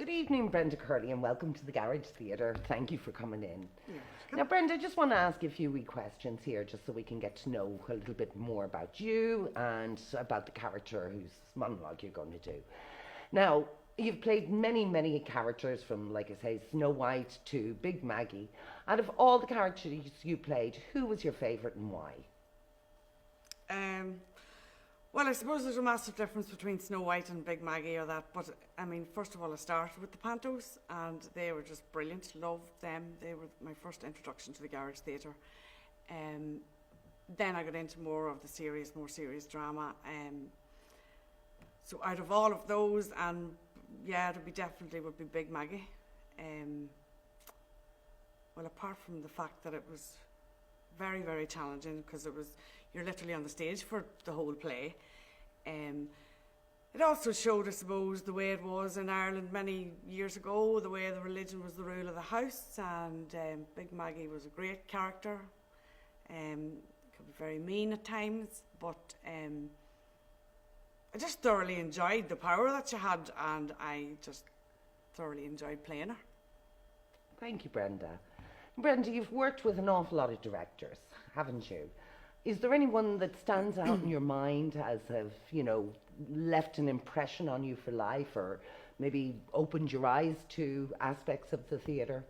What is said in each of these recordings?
Good evening, Brenda Corley, and welcome to the Garage Theatre. Thank you for coming in. Yeah. Now, Brenda, I just want to ask you a few wee questions here, just so we can get to know a little bit more about you and about the character whose monologue you're going to do. Now, you've played many, many characters from, like I say, Snow White to Big Maggie. Out of all the characters you played, who was your favourite and why? Well, I suppose there's a massive difference between Snow White and Big Maggie or that, but I mean, first of all, I started with the Pantos and they were just brilliant, loved them. They were my first introduction to the Garage Theatre. Then I got into more of the more serious drama. So out of all of those, and yeah, it would be Big Maggie. Well, apart from the fact that it was very, very challenging because you're literally on the stage for the whole play. It also showed, I suppose, the way it was in Ireland many years ago, the way the religion was the rule of the house, and Big Maggie was a great character. Could be very mean at times, but I just thoroughly enjoyed the power that she had, and I just thoroughly enjoyed playing her. Thank you, Brenda. Brenda, you've worked with an awful lot of directors, haven't you? Is there anyone that stands out in your mind as left an impression on you for life, or maybe opened your eyes to aspects of the theatre?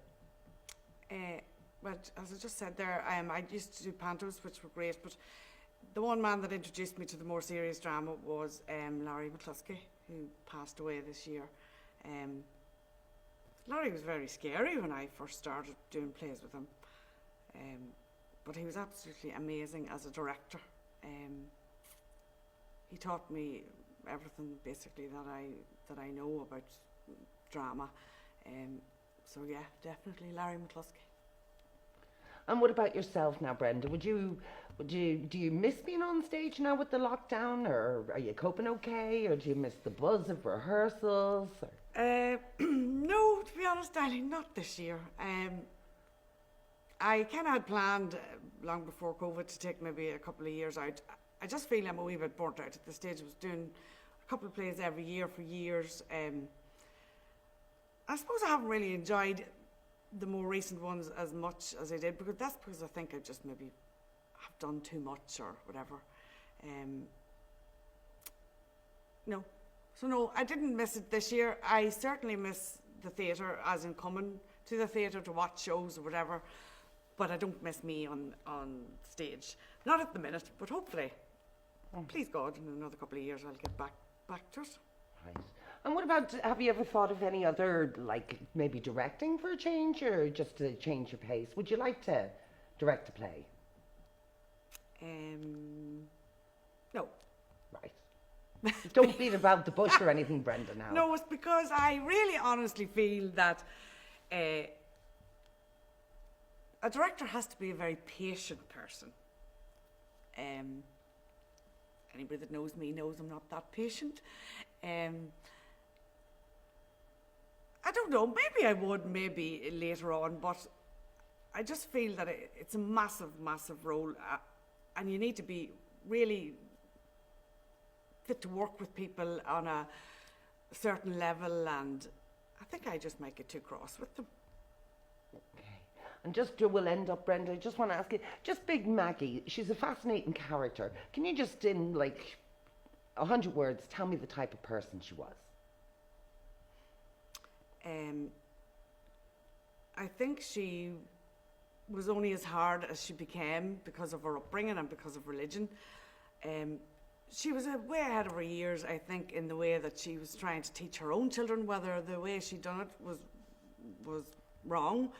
Well, as I just said there, I used to do pantos, which were great, but the one man that introduced me to the more serious drama was Larry McCluskey, who passed away this year. Larry was very scary when I first started doing plays with him. But he was absolutely amazing as a director. He taught me everything basically that I know about drama. So yeah, definitely Larry McCluskey. And what about yourself now, Brenda? Do you miss being on stage now with the lockdown, or are you coping okay, or do you miss the buzz of rehearsals? No, to be honest, darling, not this year. I kind of had planned long before COVID to take maybe a couple of years out. I just feel I'm a wee bit burnt out at this stage. I was doing a couple of plays every year for years. I suppose I haven't really enjoyed the more recent ones as much as I did, because I think I just maybe have done too much or whatever. No, I didn't miss it this year. I certainly miss the theatre, as in coming to the theatre to watch shows or whatever. But I don't miss me on stage. Not at the minute, but hopefully, please God, in another couple of years I'll get back to it. Right. And what about, have you ever thought of any other, like maybe directing for a change, or just to change your pace? Would you like to direct a play? No. Right. Don't beat about the bush or anything, Brenda, now. No, it's because I really honestly feel that a director has to be a very patient person. Anybody that knows me knows I'm not that patient. I don't know, maybe I would, maybe later on, but I just feel that it's a massive, massive role, and you need to be really fit to work with people on a certain level, and I think I just might get too cross with them. Okay. And just we'll end up, Brenda, I just want to ask you, just Big Maggie, she's a fascinating character. Can you just, in like 100 words, tell me the type of person she was? I think she was only as hard as she became because of her upbringing and because of religion. She was way ahead of her years, I think, in the way that she was trying to teach her own children, whether the way she'd done it was wrong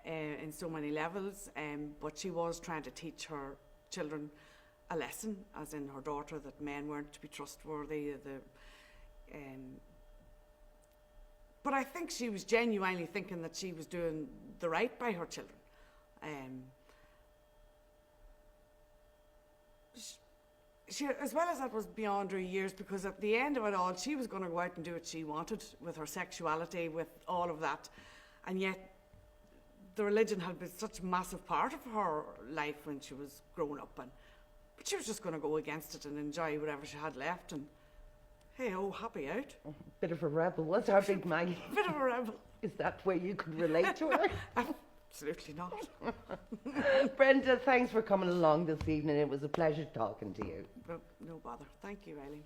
in so many levels, but she was trying to teach her children a lesson, as in her daughter, that men weren't to be trustworthy. But I think she was genuinely thinking that she was doing the right by her children. She, as well as that, was beyond her years, because at the end of it all, she was going to go out and do what she wanted with her sexuality, with all of that. And yet, the religion had been such a massive part of her life when she was growing up. But she was just going to go against it and enjoy whatever she had left. And Hey, oh, happy out. Bit of a rebel. What's our big Maggie? Bit of a rebel. Is that where you could relate to her? Absolutely not. Brenda, thanks for coming along this evening. It was a pleasure talking to you. No bother. Thank you, Eileen.